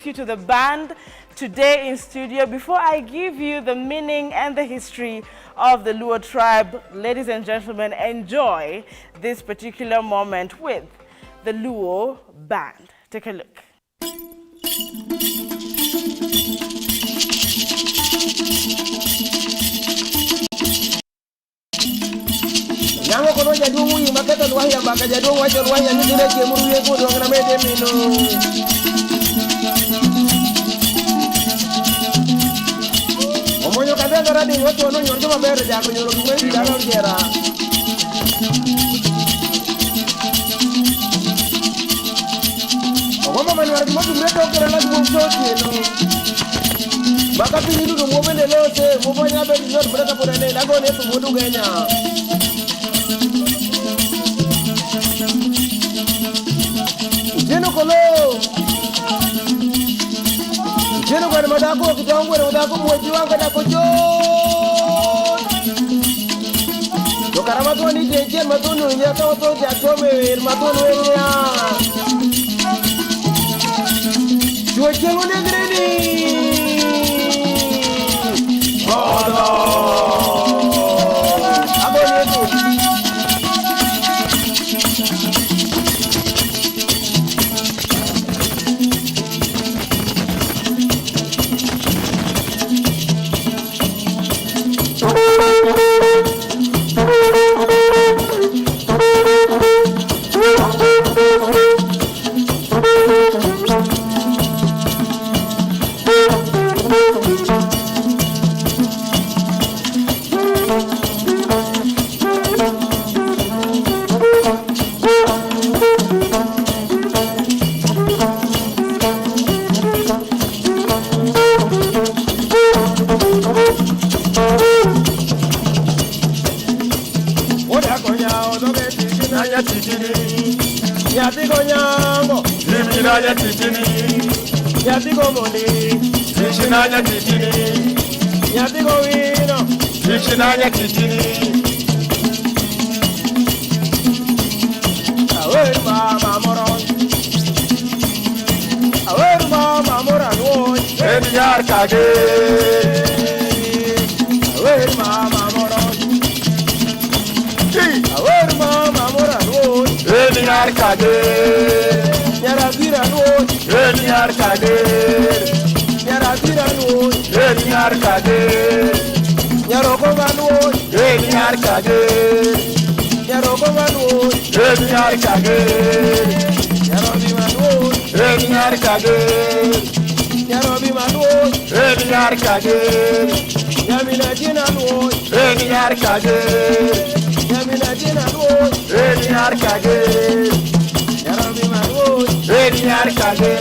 You to the band today in studio. Before I give you the meaning and the history of the Luo tribe, ladies and gentlemen, enjoy this particular moment with the Luo band. Take a look. Yango kono jadungu yimakata luwaya baka jadungu wacho luwaya nidire kemuru yeko dongana mede mino. Omonyo kadanga radi wacho ono nyonjo mabere jako nyoro kumwendi dana ujera. Ogoma manuari kimotu mreto okera lagi mumsoti no. Baka pinidu numobende lote, mubanya bedi nyoro mreta porene, lago netu mudu genya. Jeno kwa madako kitangu na madako mweji wanga na kojo. Dokara matoni jeje matonu nyata oto jatome matonu enya. Dua jengo negreni. Odo. Abo yetu. Yatigo nyambo, liminanya titini. Yatigo moni, lishinanya titini. Yatigo wino, lishinanya titini. Awer mama moron, awer mama moran woy. Enyar kage, awer mama moron. Awer mama moran woy. Enyar kage, nyara biran woy. Enyar kage, nyara biran woy. Enyar kage, nyaro kongan woy. Enyar kage, nyaro kongan woy. Enyar kage, nyaro biman woy. Enyar kage, nyaro biman woy. Enyar kage, nyamina jinan woy. Enyar kage, nyamina jinan woy. Enyar kage, nyaro biman woy. Enyar kage.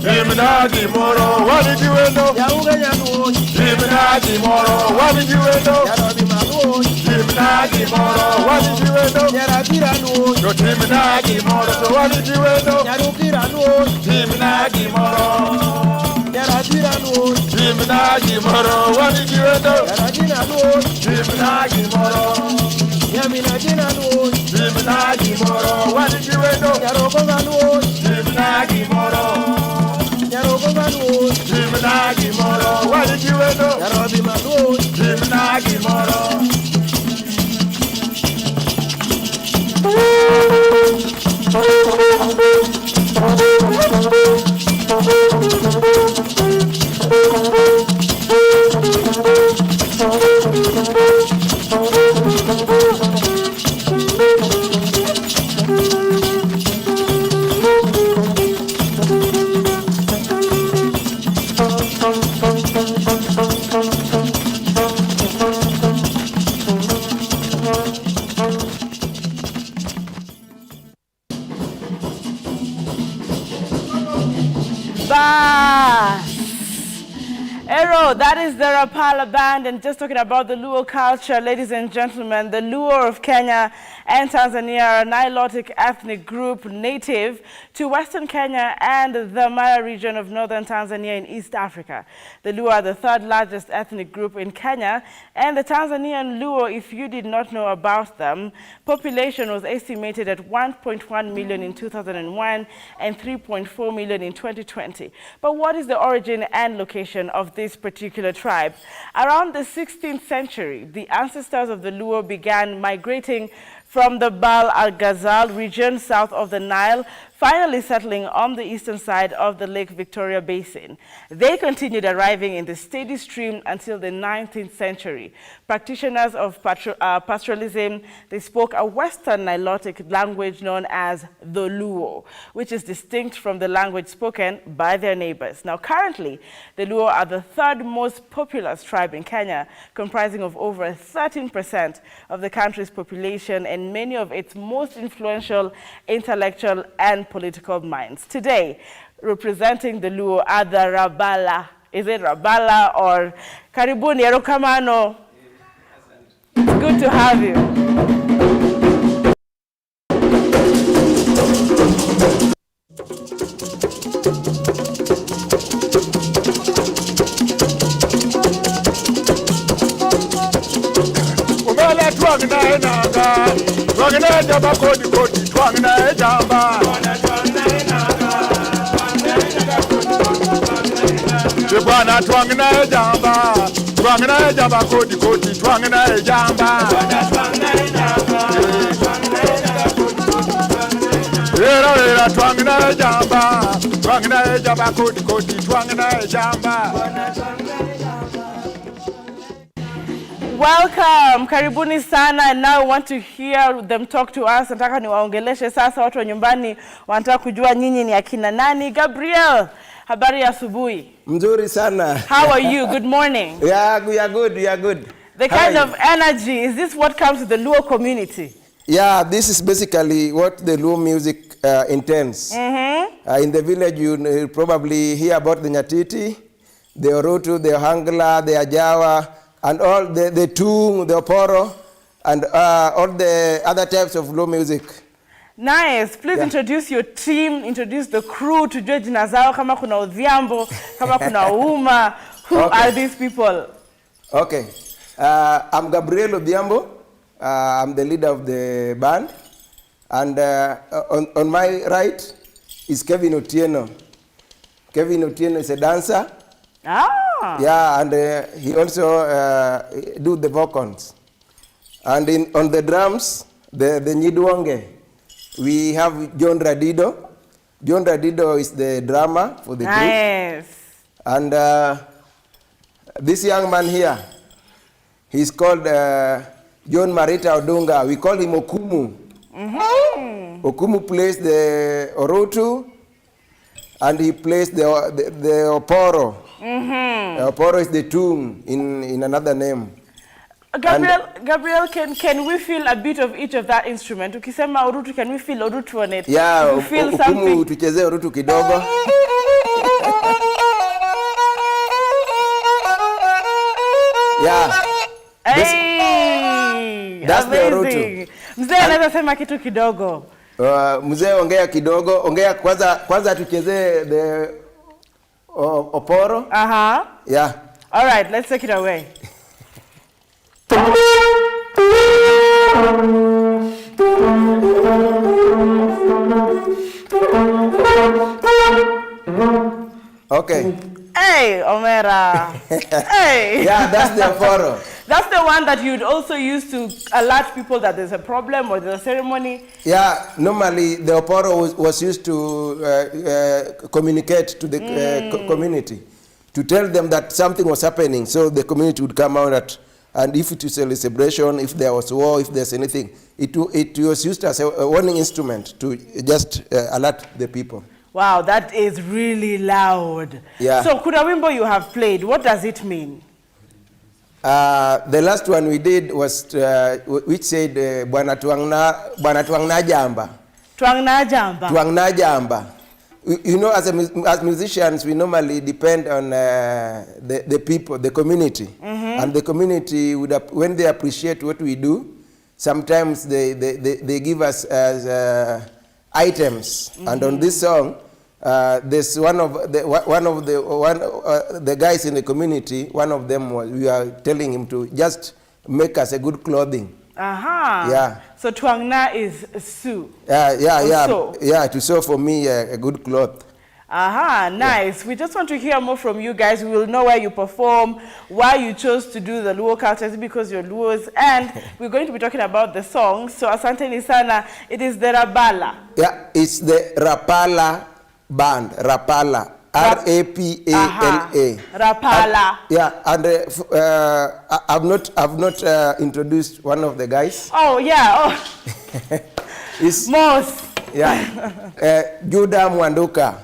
Dimnagi moro, what did you know? Dimnagi moro, what did you know? Dimnagi moro, what did you know? No Dimnagi moro, so what did you know? Dimnagi moro, Dimnagi moro, what did you know? Dimnagi moro, Dimnagi moro, what did you know? Dimnagi moro. Dimnagi moro, what did you know? Dimnagi moro. Thank you. Ero, that is the Rapala band, and just talking about the Luo culture, ladies and gentlemen, the Luo of Kenya and Tanzania are a Nilotic ethnic group native to Western Kenya and the Mara region of northern Tanzania in East Africa. The Luo are the third largest ethnic group in Kenya, and the Tanzanian Luo, if you did not know about them, population was estimated at 1.1 million in 2001 and 3.4 million in 2020. But what is the origin and location of this particular tribe? Around the 16th century, the ancestors of the Luo began migrating from the Bahr al-Ghazal region south of the Nile, finally settling on the eastern side of the Lake Victoria Basin. They continued arriving in the steady stream until the 19th century. Practitioners of pastoralism, they spoke a Western Nilotic language known as the Luo, which is distinct from the language spoken by their neighbors. Now, currently, the Luo are the third most populous tribe in Kenya, comprising of over 13% of the country's population and many of its most influential intellectual and political minds. Today, representing the Luo are the Rabala. Is it Rabala or Karibuni Erokamano? It's good to have you. Twangna jamba kodi kodi twangna jamba Bwana twangna jamba kodi kodi twangna jamba Era twangna jamba kodi kodi twangna jamba Welcome, karibuni sana, and now I want to hear them talk to us. Nataka niwaongeleshe sasa watu wa nyumbani wanataka kujua nyinyi ni akina nani. Gabriel, habari ya asubuhi? Mzuri sana. How are you? Good morning. Yeah, we are good, we are good. The kind of energy, is this what comes to the Luo community? Yeah, this is basically what the Luo music intends. In the village, you probably hear about the Nyatiti, the Orutu, the Hangla, the Ajawa, and all the tung, the oporo, and all the other types of Luo music. Nice. Please introduce your team, introduce the crew to judge Nazao, kama kuna Odhiambo, kama kuna Uma. Who are these people? Okay. I'm Gabriel Odhiambo. I'm the leader of the band. And on my right is Kevin Otieno. Kevin Otieno is a dancer. Yeah, and he also do the vocals. And on the drums, the Nyidwonge, we have John Radido. John Radido is the drummer for the group. And this young man here, he's called John Marita Odunga. We call him Okumu. Okumu plays the Orutu, and he plays the Oporo. Oporo is the tung in another name. Gabriel, can we feel a bit of each of that instrument? Ukisema Orutu, can we feel Orutu on it? Yeah, we feel something. Tucheze Orutu kidogo. Yeah. Hey, that's the Orutu. Mzee anaweza sema kitu kidogo. Mzee ongea kidogo. Ongea kwanza tucheze the Oporo. Yeah. All right, let's take it away. Okay. Hey, Omera. Hey. Yeah, that's the Oporo. That's the one that you'd also use to alert people that there's a problem or there's a ceremony. Yeah, normally the Oporo was used to communicate to the community, to tell them that something was happening, so the community would come out and if it is a celebration, if there was war, if there's anything, it was used as a warning instrument to just alert the people. Wow, that is really loud. Yeah. So kuna wimbo you have played, what does it mean? The last one we did was which said Bwana tuangna jamba. Tuangna jamba. Tuangna jamba. you know, as musicians, we normally depend on the people, the community. And the community, when they appreciate what we do, sometimes they give us items. And on this song, there's one of the guys in the community, one of them we are telling him to just make us a good clothing. Yeah. So Tuangna is sew. Yeah, to sew for me a good cloth. Nice. We just want to hear more from you guys. We will know where you perform, why you chose to do the Luo culture, because you're Luos, and we're going to be talking about the song. So Asante Nisana, it is the Rapala. Yeah, it's the Rapala band, Rapala. R-A-P-A-L-A. Rapala. Yeah, and I've not introduced one of the guys. Oh, yeah. It's Moss. Yeah. Judah Mwanduka.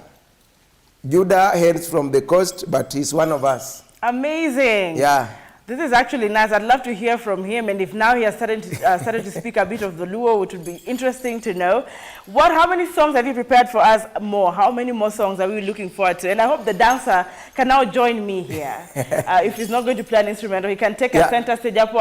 Judah hails from the coast, but he's one of us. Amazing. Yeah. This is actually nice. I'd love to hear from him, and if now he has started to speak a bit of the Luo, which would be interesting to know. How many songs have you prepared for us more? How many more songs are we looking forward to? And I hope the dancer can now join me here. If he's not going to play an instrument, or he can take a center stage up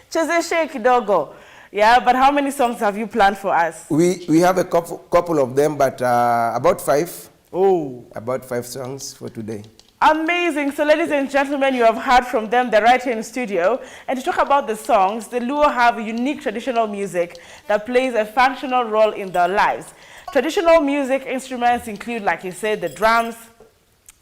kidogo. Yeah, but how many songs have you planned for us? We have a couple of them, but about 5. Oh. About 5 songs for today. Amazing. So ladies and gentlemen, you have heard from them. They're right here in studio. And to talk about the songs, the Luo have unique traditional music that plays a functional role in their lives. Traditional music instruments include, like you said, the drums,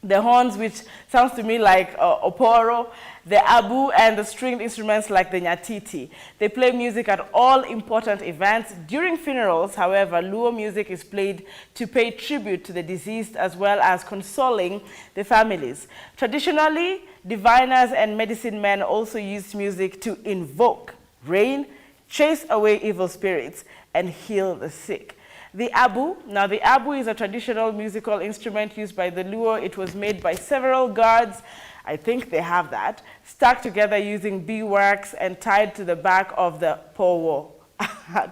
the horns, which sounds to me like oporo, the abu, and the stringed instruments like the nyatiti. They play music at all important events. During funerals, however, Luo music is played to pay tribute to the deceased as well as consoling the families. Traditionally, diviners and medicine men also used music to invoke rain, chase away evil spirits, and heal the sick. The abu. Now, the abu is a traditional musical instrument used by the Luo. It was made by several gods. I think they have that, stuck together using beeswax and tied to the back of the powo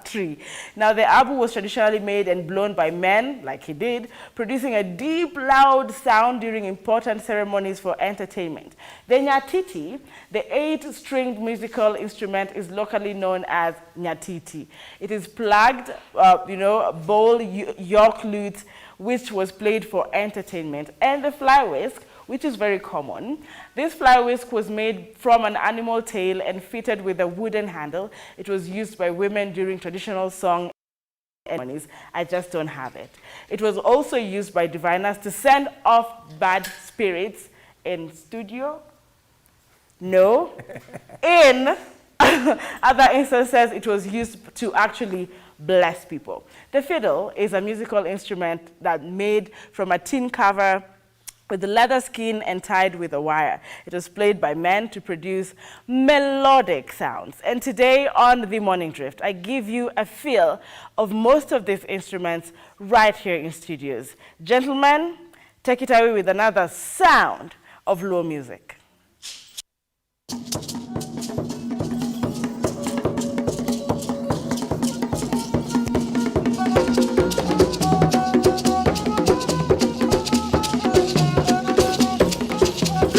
tree. Now, the abu was traditionally made and blown by men, like he did, producing a deep, loud sound during important ceremonies for entertainment. The nyatiti, the 8-stringed musical instrument, is locally known as nyatiti. It is plugged, bowl, york lute, which was played for entertainment, and the fly whisk, which is very common. This fly whisk was made from an animal tail and fitted with a wooden handle. It was used by women during traditional song ceremonies. I just don't have it. It was also used by diviners to send off bad spirits in studio. No. In other instances, it was used to actually bless people. The fiddle is a musical instrument that made from a tin cover with the leather skin and tied with a wire. It was played by men to produce melodic sounds. And today on The Morning Drift, I give you a feel of most of these instruments right here in studios. Gentlemen, take it away with another sound of Luo music.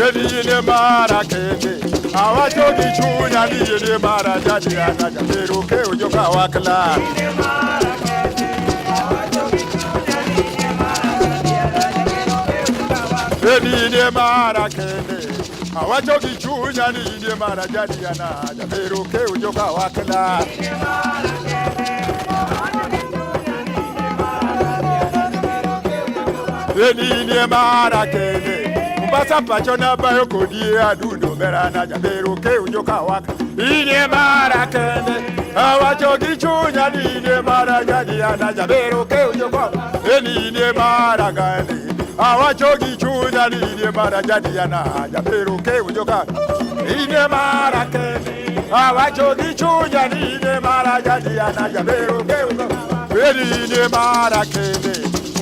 Yene mara kende awacho gichunya ni yene mara jadi anaja pero ke ujoka wakla yene mara kende awacho gichunya ni yene mara jadi anaja yene mara kende awacho gichunya ni yene mara jadi anaja pero ke ujoka wakla yene mara kende yene mara kende Basa pachona bayo kodi adudo berana jabero ke ujoka waka ine mara kende awacho gichunya ine mara jadi ana jabero ke ujoka ine mara gani awacho gichunya ine mara jadi ana jabero ke ujoka ine mara kende awacho gichunya ine mara jadi ana jabero ke ujoka ine mara kende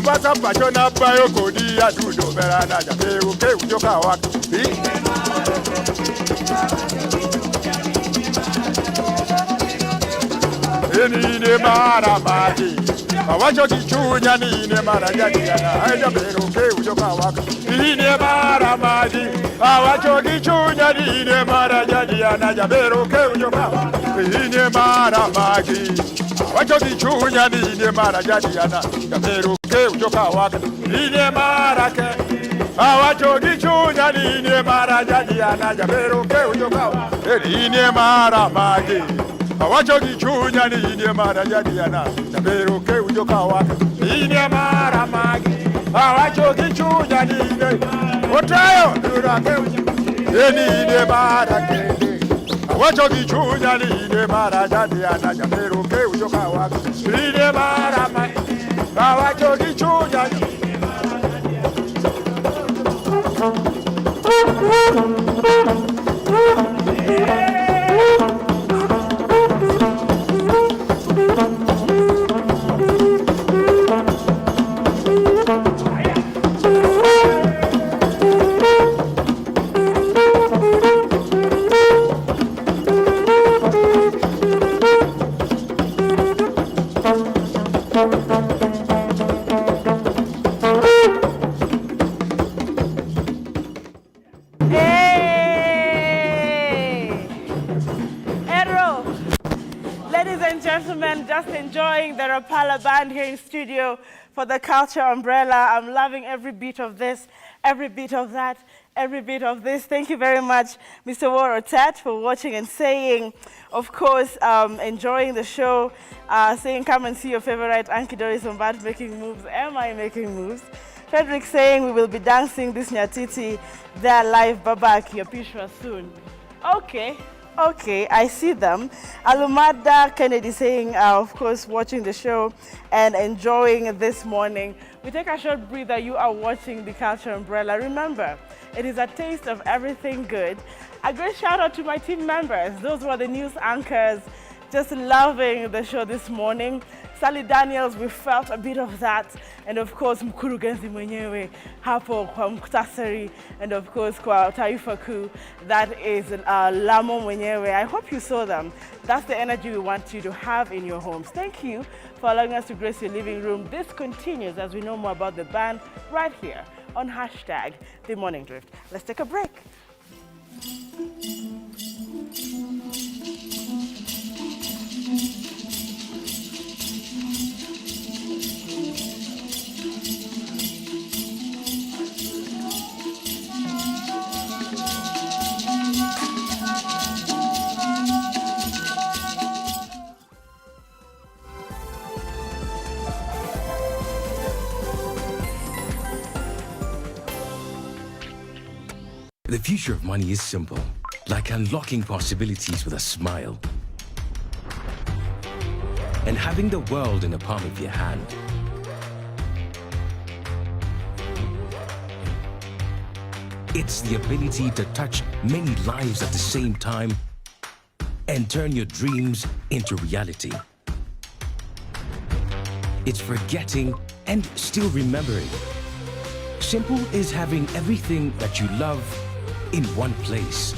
Basa pachona bayo kodi adudo berana jabero ke ujoka waka ine mara mati awacho kichunya nine marajadiana ajabero ke ujoka waka nine mara maji awacho kichunya nine marajadiana ajabero ke ujoka nine mara maji awacho kichunya nine marajadiana ajabero ke ujoka waka nine mara ke awacho kichunya nine marajadiana ajabero ke ujoka nine mara maji awacho kichunya nine marajadiana ajabero ke ujoka waka nine mara maji awacho kichunya nine otayo durake nine mara ke awacho kichunya nine marajadiana ajabero ke ujoka waka nine mara maji awacho kichunya Just enjoying the Rapala band here in studio for the Culture Umbrella. I'm loving every bit of this, every bit of that, every bit of this. Thank you very much, Mr. Worotet, for watching and saying, of course, enjoying the show, saying come and see your favorite Anki Doris Ombat making moves. Am I making moves? Frederick saying we will be dancing this Nyatiti there live Babaki Apishwa soon. Okay. Okay, I see them. Alumada Kennedy saying, of course, watching the show and enjoying this morning. We take a short breather. You are watching the Culture Umbrella. Remember, it is a taste of everything good. A great shout out to my team members. Those were the news anchors, just loving the show this morning. Sally Daniels, we felt a bit of that. And of course, Mkurugenzi mwenyewe, hapo kwa muktasari. And of course, kwa taifa kuu, that is Lamo mwenyewe. I hope you saw them. That's the energy we want you to have in your homes. Thank you for allowing us to grace your living room. This continues as we know more about the band right here on #The Morning Drift. Let's take a break. The future of money is simple, like unlocking possibilities with a smile. And having the world in the palm of your hand. It's the ability to touch many lives at the same time and turn your dreams into reality. It's forgetting and still remembering. Simple is having everything that you love in one place.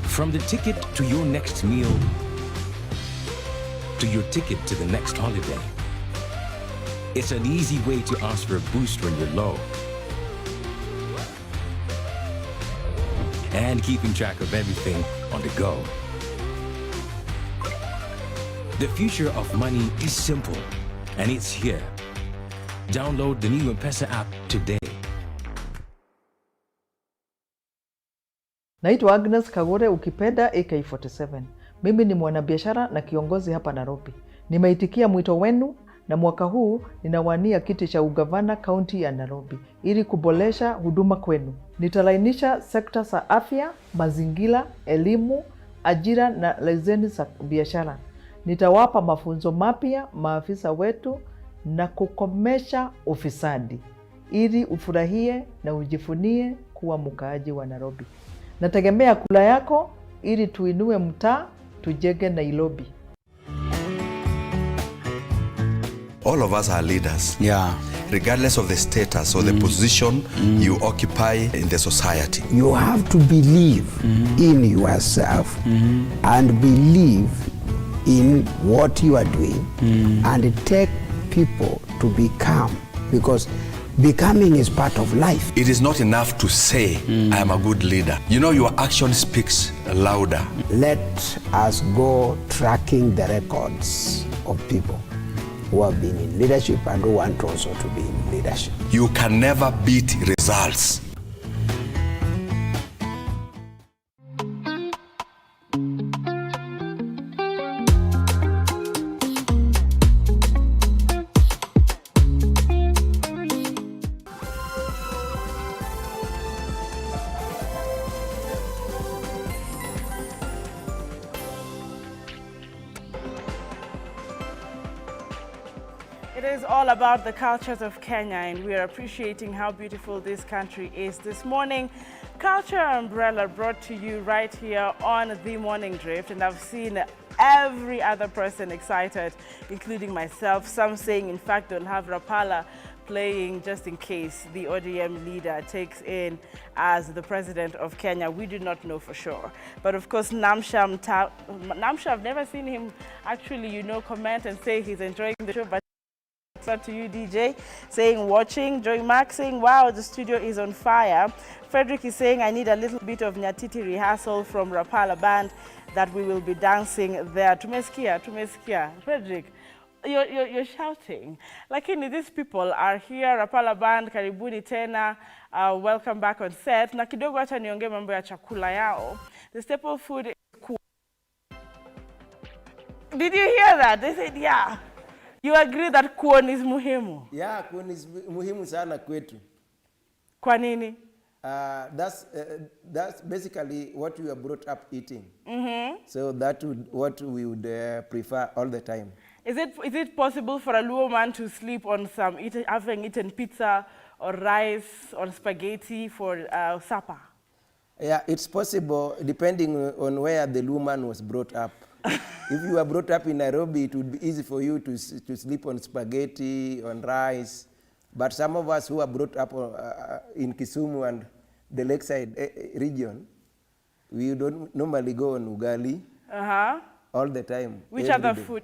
From the ticket to your next meal, to your ticket to the next holiday. It's an easy way to ask for a boost when you're low. And keeping track of everything on the go. The future of money is simple, and it's here. Download the new M-Pesa app today. Naitwa Agnes Kagore, ukipenda AK47. Mimi ni mwanabiashara na kiongozi hapa Nairobi. Nimeitikia mwito wenu na mwaka huu ninawania kiti cha ugavana kaunti ya Nairobi ili kuboresha huduma kwenu. Nitalainisha sekta za afya, mazingira, elimu, ajira na leseni za biashara. Nitawapa mafunzo mapya maafisa wetu na kukomesha ufisadi ili ufurahie na ujifunie kuwa mkaaji wa Nairobi. Nategemea kula yako ili tuinue mtaa, tujenge Nairobi. All of us are leaders. Yeah. Regardless of the status or the position you occupy in the society. You have to believe in yourself and believe in what you are doing and take people to become, because becoming is part of life. It is not enough to say, I am a good leader. You know, your action speaks louder. Let us go tracking the records of people who have been in leadership and who want also to be in leadership. You can never beat results. It is all about the cultures of Kenya, and we are appreciating how beautiful this country is. This morning, Culture Umbrella brought to you right here on The Morning Drift, and I've seen every other person excited, including myself. Some saying, in fact, they'll have Rapala playing just in case the ODM leader takes in as the president of Kenya. We do not know for sure. But of course, Namsha, I've never seen him actually, comment and say he's enjoying the show. But to you, DJ, saying watching. Joy Mark saying, wow, the studio is on fire. Frederick is saying, I need a little bit of Nyatiti rehearsal from Rapala Band that we will be dancing there. Tumesikia. Frederick, you're shouting. Lakini these people are here. Rapala Band, karibuni tena. Welcome back on set. Na kidogo hata niongee mambo ya chakula yao. The staple food is kuon. Did you hear that? They said, yeah. You agree that kuon is muhimu? Yeah, kuon is muhimu sana kwetu. Kwa nini? That's basically what we are brought up eating. So that would what we would prefer all the time. Is it possible for a Luo man to sleep on having eaten pizza or rice or spaghetti for supper? Yeah, it's possible depending on where the Luo man was brought up. If you were brought up in Nairobi, it would be easy for you to sleep on spaghetti, on rice. But some of us who are brought up in Kisumu and the lakeside region, we don't normally go on ugali all the time. Which other food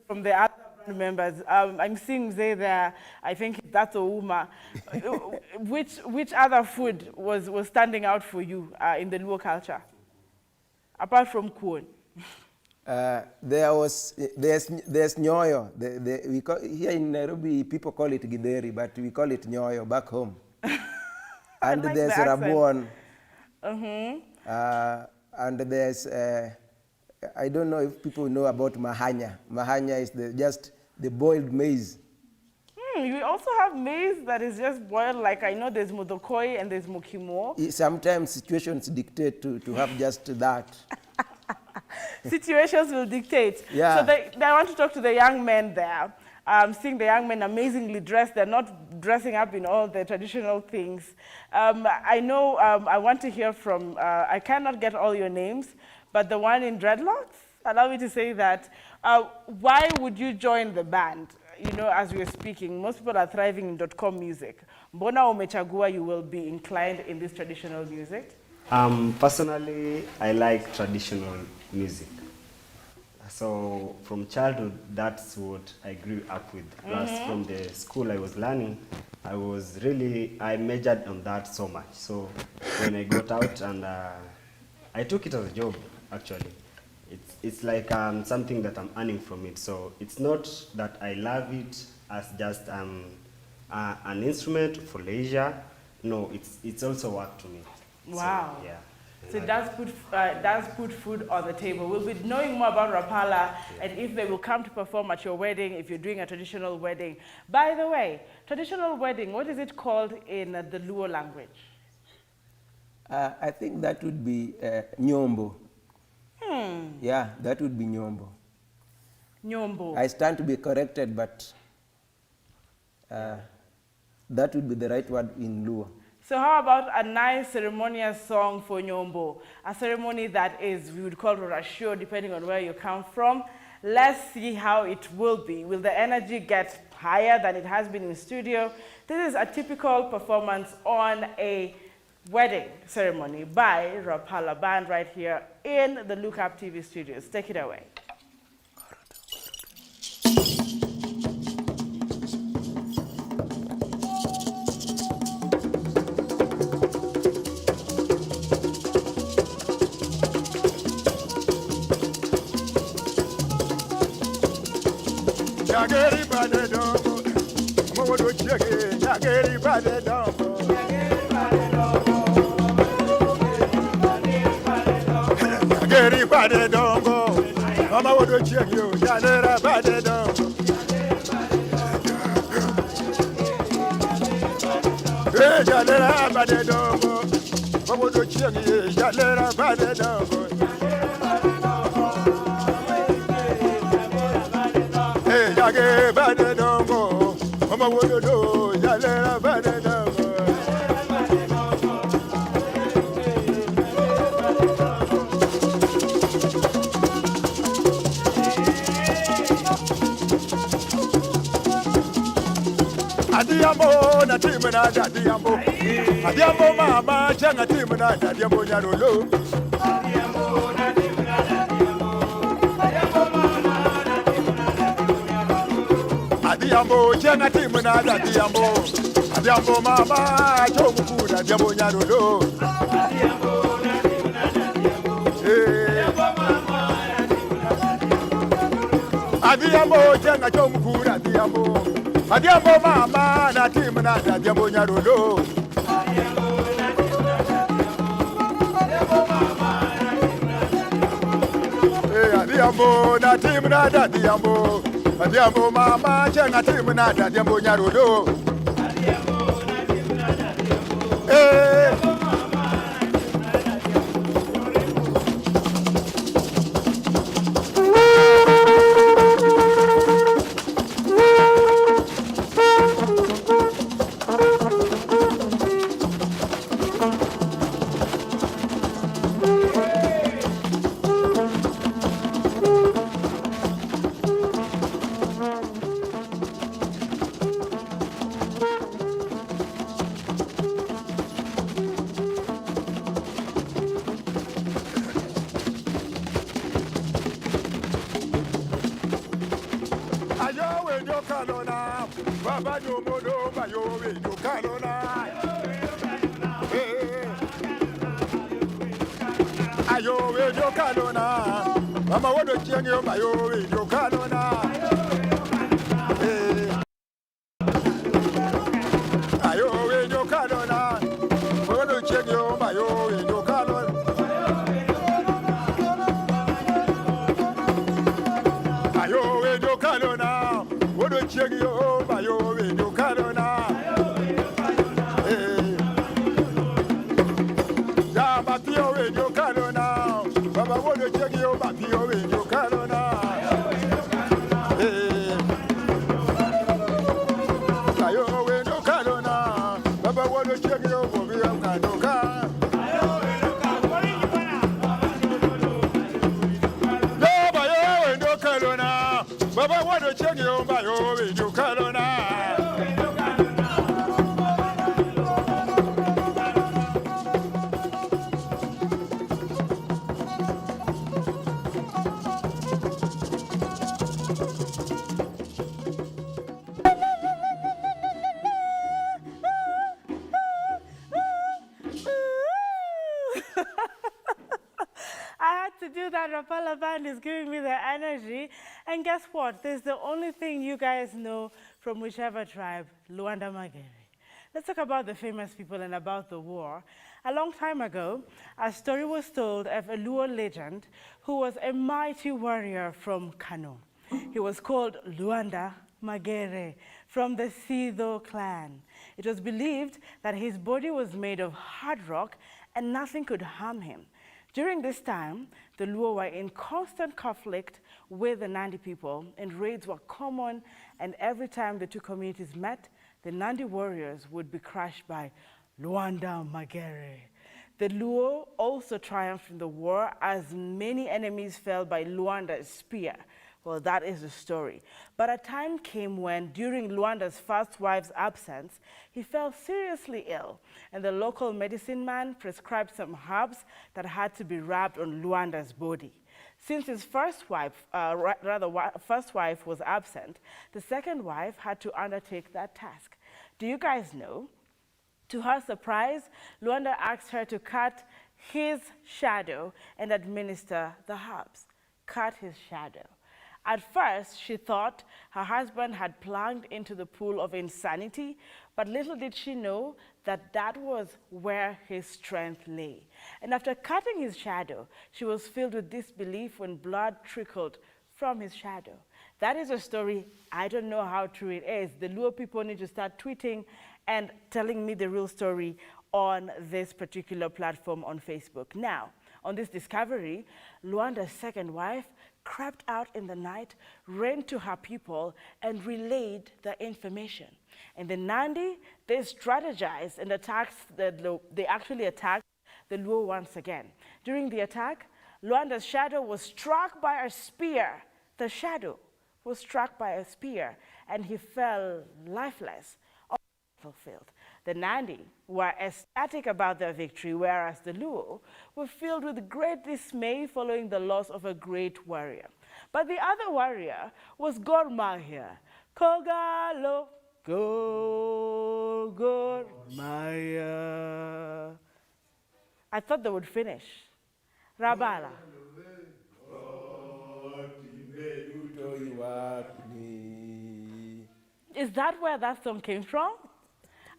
from the other band members? I'm seeing Zay there. I think that's Ouma. Which other food was standing out for you in the Luo culture, apart from kuon? There's nyoyo. We call, here in Nairobi, people call it githeri, but we call it nyoyo back home. And like there's rabuon. And there's, I don't know if people know about mahanya. Mahanya is just the boiled maize. You also have maize that is just boiled, like I know there's mudokoi and there's mukimo. Sometimes situations dictate to have just that. Situations will dictate. Yeah. So I want to talk to the young men there. Seeing the young men amazingly dressed. They're not dressing up in all the traditional things. I know I want to hear from, I cannot get all your names, but the one in dreadlocks, allow me to say that. Why would you join the band? As we are speaking, most people are thriving in .com music. Mbona umechagua you will be inclined in this traditional music? Personally, I like traditional music. So from childhood, that's what I grew up with. Plus from the school I was learning, I majored on that so much. So when I got out and I took it as a job, actually. It's like something that I'm earning from it. So it's not that I love it as just an instrument for leisure. No, it's also work to me. Wow. So, yeah. So it does put food on the table. We'll be knowing more about Rapala and if they will come to perform at your wedding, if you're doing a traditional wedding. By the way, traditional wedding, what is it called in the Luo language? I think that would be nyombo. Yeah, that would be nyombo. Nyombo. I stand to be corrected, but that would be the right word in Luo. So how about a nice ceremonious song for Nyombo? A ceremony that is, we would call Rorashio, depending on where you come from. Let's see how it will be. Will the energy get higher than it has been in studio? This is a typical performance on a wedding ceremony by Rapala Band right here in the Look Up TV studios. Take it away. Jageri bade dongo. Mama do chege. Jageri bade dongo. Jageri bade dongo. Mama do chege. Jalera bade dongo. Jalera bade dongo. Mama do chege. Jalera bade dongo. Jage bade dongo, mama wodo do, jalera bade dongo. Adiambo na timna adiambo, adiambo mama changa timna adiambo nyarolo. Adiambo na timna adiambo, adiambo mama. Adiambo, jenga timu na adiambo. Adiambo mama, chomu kuda adiambo nyarolo. Adiambo na timu na adiambo. Adiambo mama, adiambo jenga chomu kuda adiambo. Adiambo mama, na timu na adiambo nyarolo. Adiambo na timu na adiambo. Adiambo mama, adiambo na timu na adiambo. Adiambo mama chenga timu na adiambo nyarudo. Adiambo na timu na adiambo. Adiambo mama na Baba no mono bayo we no kanona. Ayo we no kanona. Mama wodo chienge bayo we no kanona. Ayo we no kanona. Wodo chienge bayo we no kanona. Ayo we no kanona. Wodo chienge bayo we no kanona. Ya batio we no kanona. Baba wodo chienge batio we no kanona. Ayo we no kanona. Baba wodo chienge bobi kanona. Baba wado chegi omba yo we do kalona. To do that, Rapala Band is giving me the energy. And guess what? This is the only thing you guys know from whichever tribe, Luanda Magere. Let's talk about the famous people and about the war. A long time ago, a story was told of a Luo legend who was a mighty warrior from Kano. He was called Luanda Magere from the Fiddle clan. It was believed that his body was made of hard rock and nothing could harm him. During this time, the Luo were in constant conflict with the Nandi people, and raids were common, and every time the two communities met, the Nandi warriors would be crushed by Luanda Magere. The Luo also triumphed in the war as many enemies fell by Luanda's spear. Well, that is the story. But a time came when, during Luanda's first wife's absence, he fell seriously ill, and the local medicine man prescribed some herbs that had to be rubbed on Luanda's body. Since his first wife was absent, the second wife had to undertake that task. Do you guys know? To her surprise, Luanda asked her to cut his shadow and administer the herbs. Cut his shadow. At first, she thought her husband had plunged into the pool of insanity, but little did she know that that was where his strength lay. And after cutting his shadow, she was filled with disbelief when blood trickled from his shadow. That is a story. I don't know how true it is. The Luo people need to start tweeting and telling me the real story on this particular platform on Facebook. Now, on this discovery, Luanda's second wife crept out in the night, ran to her people, and relayed the information. And the Nandi, they strategized and they actually attacked the Luo once again. During the attack, Luanda's shadow was struck by a spear. The shadow was struck by a spear, and he fell lifeless on the battlefield. The Nandi were ecstatic about their victory, whereas the Luo were filled with great dismay following the loss of a great warrior. But the other warrior was Gor Mahia. Kogalo, Gor Mahia. I thought they would finish. Rabala. Is that where that song came from?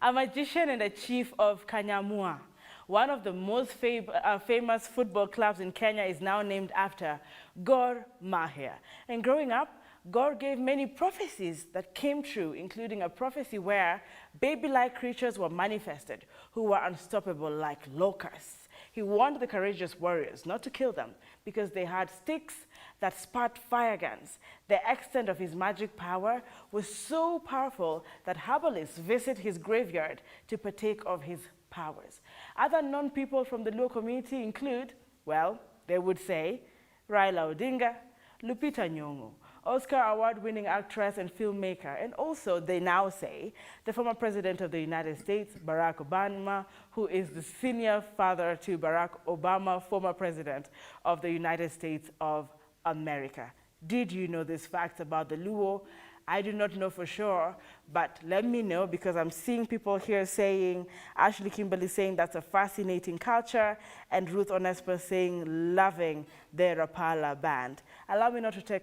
A magician and a chief of Kanyamua, one of the most famous football clubs in Kenya, is now named after Gor Mahia. And growing up, Gor gave many prophecies that came true, including a prophecy where baby-like creatures were manifested who were unstoppable like locusts. He warned the courageous warriors not to kill them because they had sticks that spat fire guns. The extent of his magic power was so powerful that herbalists visit his graveyard to partake of his powers. Other non-people from the Luo community include, well, they would say, Raila Odinga, Lupita Nyong'o, Oscar award-winning actress and filmmaker, and also, they now say, the former president of the United States, Barack Obama, who is the senior father to Barack Obama, former president of the United States of America. Did you know these facts about the Luo? I do not know for sure, but let me know, because I'm seeing people here saying, Ashley Kimberly saying that's a fascinating culture, and Ruth Onesper saying loving the Rapala band. Allow me not to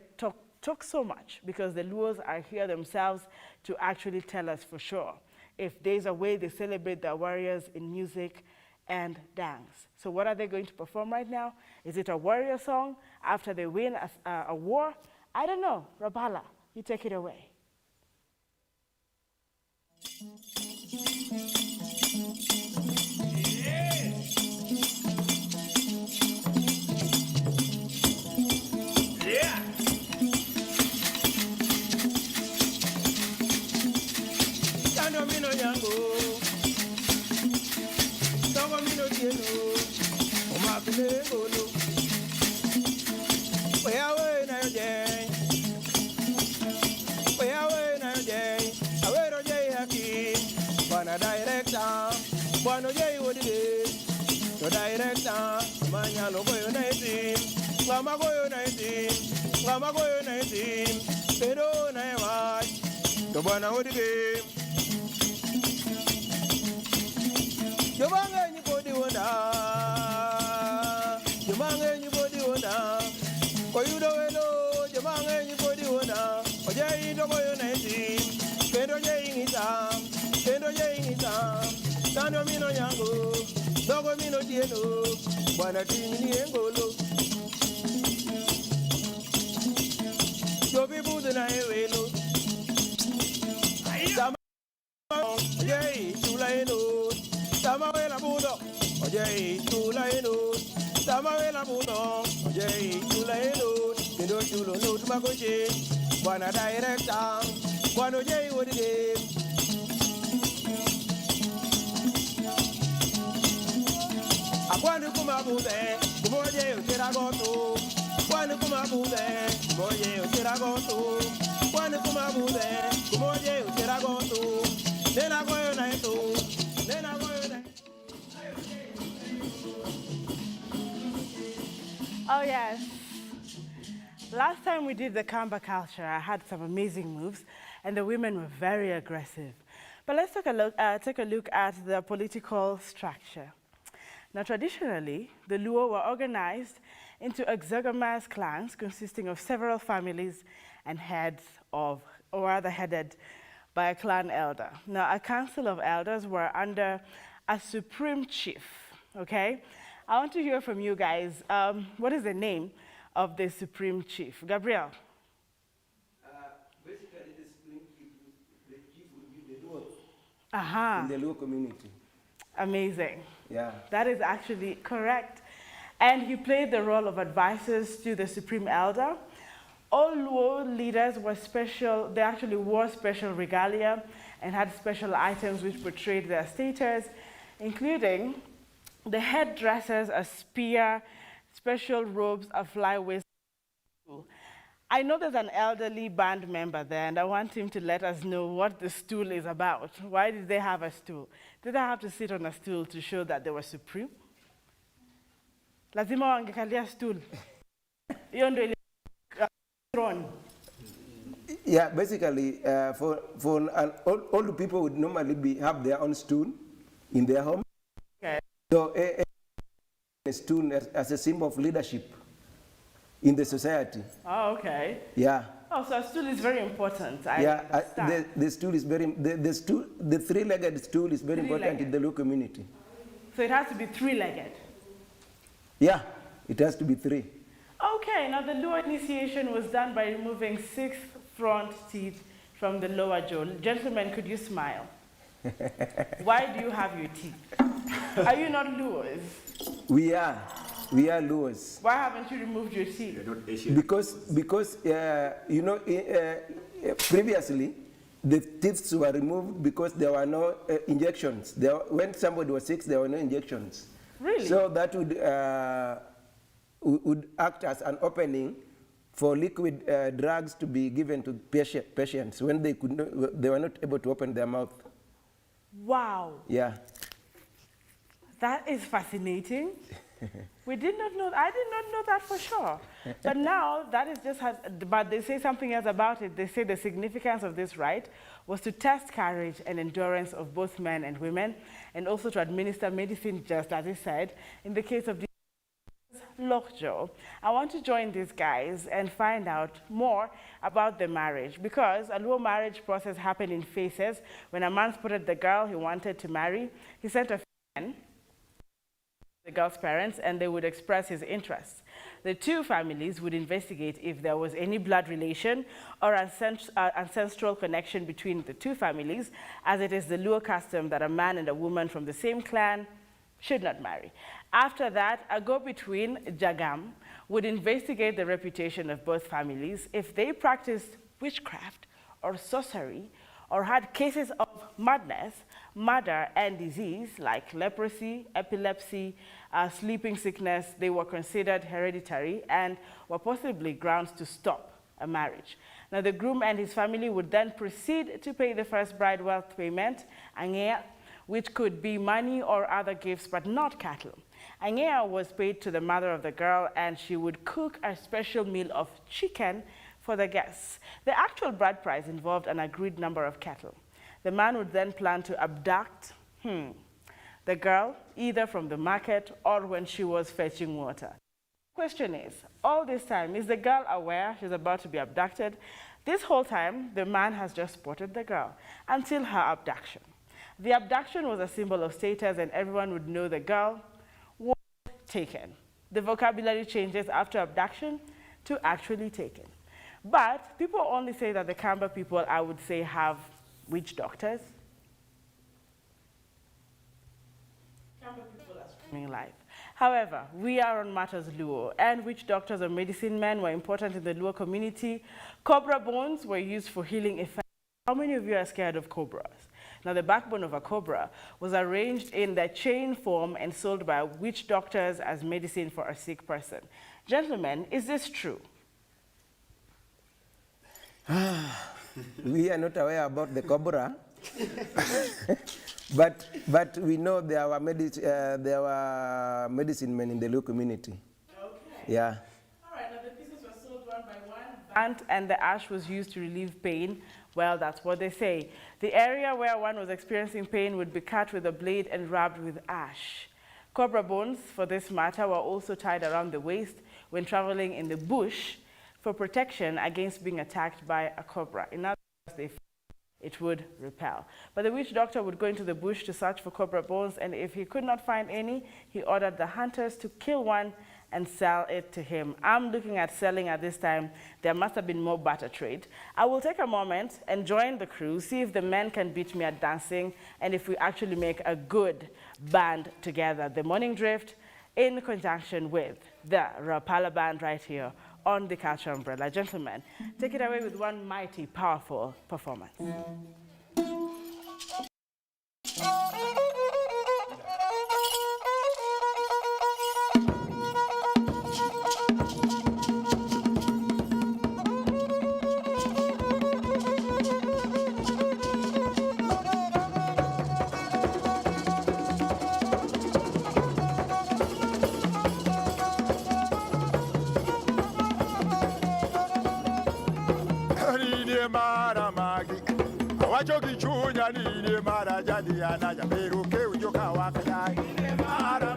talk so much, because the Luos are here themselves to actually tell us for sure if there's a way they celebrate their warriors in music and dance. So what are they going to perform right now? Is it a warrior song after they win a war? I don't know. Rabala, you take it away. Bueno, ya would it. No director, Manyalo Goyo 19, Lama Goyo 19, Lama Goyo 19, Pero Naima, the Bona would it. You bang anybody wonder, you bang anybody wonder, for you don't know, you bang anybody wonder, or Jay Goyo 19, Pero Jay is arm, Pero Jay is arm. Tano mino yango, dogo mino tieno, wana tini engolo. Jobi budu na ewelo. Sama ojei chula eno, sama wela budo, ojei chula eno, sama wela budo, ojei chula eno. Kendo chulo no tumakoche, wana director, wana ojei wodide. Kwanu kumabude, kumoje utiragoto. Kwanu kumabude, kumoje utiragoto. Kwanu kumabude, kumoje utiragoto. Nena goyo na eto, nena goyo na. Oh yes. Last time we did the Kamba culture, I had some amazing moves, and the women were very aggressive. But let's take a look at the political structure. Now, traditionally, the Luo were organized into exogamous clans consisting of several families and headed by a clan elder. Now, a council of elders were under a supreme chief, okay? I want to hear from you guys. What is the name of the supreme chief? Gabriel? Basically, the chief would be the Luo Aha. in the Luo community. Amazing. Yeah. That is actually correct. And he played the role of advisors to the supreme elder. All Luo leaders were special, they actually wore special regalia and had special items which portrayed their status, including the headdresses, a spear, special robes, a flyweight stool. I know there's an elderly band member there, and I want him to let us know what the stool is about. Why did they have a stool? Did they have to sit on a stool to show that they were supreme? Lazima wangekalia stool. Hiyo ndio throne. Yeah, basically, for all the people would normally have their own stool in their home. Okay. So a stool as a symbol of leadership in the society. Oh, okay. Yeah. Oh, so a stool is very important. The stool is very the three-legged stool is very important in the Luo community. So it has to be three-legged. Yeah, it has to be three. Okay, now the Luo initiation was done by removing 6 front teeth from the lower jaw. Gentlemen, could you smile? Why do you have your teeth? Are you not Luos? We are Luos. Why haven't you removed your teeth? Because you know, previously the teeth were removed because there were no injections. When somebody was sick, there were no injections. Really? So that would act as an opening for liquid drugs to be given to patients when they were not able to open their mouth. Wow. Yeah. That is fascinating. We did not know, I did not know that for sure. But now that is just, but they say something else about it. They say the significance of this rite was to test courage and endurance of both men and women, and also to administer medicine, just as he said, in the case of the Lockjaw. I want to join these guys and find out more about the marriage, because a Luo marriage process happened in phases. When a man spotted the girl he wanted to marry, he sent a friend the girl's parents, and they would express his interests. The two families would investigate if there was any blood relation or ancestral connection between the two families, as it is the Luo custom that a man and a woman from the same clan should not marry. After that, a go-between, Jagam, would investigate the reputation of both families if they practiced witchcraft or sorcery or had cases of madness, murder, and disease like leprosy, epilepsy, sleeping sickness. They were considered hereditary and were possibly grounds to stop a marriage. Now, the groom and his family would then proceed to pay the first bride wealth payment, angea, which could be money or other gifts, but not cattle. Angea was paid to the mother of the girl, and she would cook a special meal of chicken for the guests. The actual bride price involved an agreed number of cattle. The man would then plan to abduct the girl, either from the market or when she was fetching water. Question is, all this time, is the girl aware she's about to be abducted? This whole time, the man has just spotted the girl until her abduction. The abduction was a symbol of status, and everyone would know the girl was taken. The vocabulary changes after abduction to actually taken. But people only say that the Kamba people, I would say, have witch doctors. Kamba people are streaming live. However, we are on Matters Luo, and witch doctors or medicine men were important in the Luo community. Cobra bones were used for healing effects. How many of you are scared of cobras? Now, the backbone of a cobra was arranged in the chain form and sold by witch doctors as medicine for a sick person. Gentlemen, is this true? We are not aware about the cobra, but we know there were medicine men in the Luo community. Okay. Yeah. All right, now the pieces were sold one by one, and the ash was used to relieve pain. Well, that's what they say. The area where one was experiencing pain would be cut with a blade and rubbed with ash. Cobra bones, for this matter, were also tied around the waist when traveling in the bush for protection against being attacked by a cobra. In other words, they it would repel. But the witch doctor would go into the bush to search for cobra bones, and if he could not find any, he ordered the hunters to kill one and sell it to him. I'm looking at selling at this time. There must have been more barter trade. I will take a moment and join the crew, see if the men can beat me at dancing, and if we actually make a good band together. The Morning Drift in conjunction with the Rapala Band right here on the Culture Umbrella. Gentlemen, take it away with one mighty, powerful performance. Wachoki chunya ni mara jadi anaja beruke ujoka wakadai mara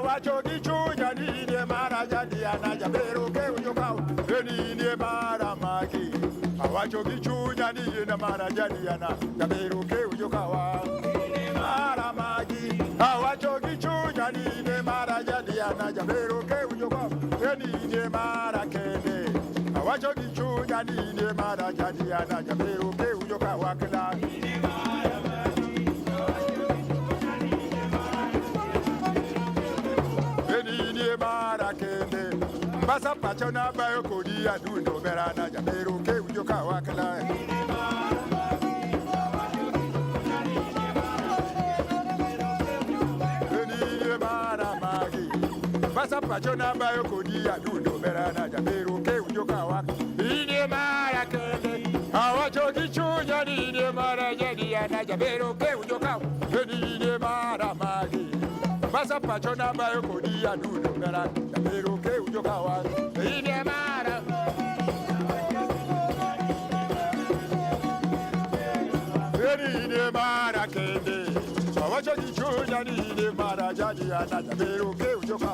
Wachoki chunya ni mara jadi anaja beruke ujoka ni mara magi Wachoki chunya ni mara jadi anaja beruke ujoka mara magi Wachoki chunya ni mara jadi anaja beruke ujoka ni mara kene Wachoki chunya ni mara jadi anaja beruke ujoka wakala ni mara kene basa pachona bayo kodi adundo berana ja beruke ujoka wakala ni mara magi basa pachona bayo kodi adundo berana ja beruke ujoka wakala ni mara kene Wachoki chunya ni mara jadi anaja beruke ujoka ni mara magi basa pachona bayo kodi adundo berana ja beruke ujoka ni mara ni mara kende Wachoki chunya ni mara jadi anaja beruke ujoka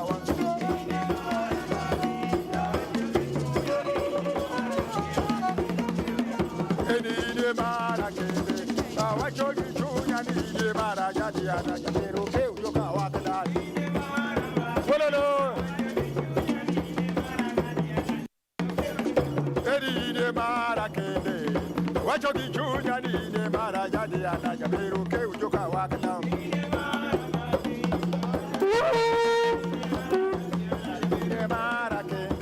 ni mara kende Wachoki chunya ni mara jadi anaja beruke ujoka wakala Wololo ni mara kende Wachoki chunya ni mara jadi anaja beruke ujoka wakala ni mara kende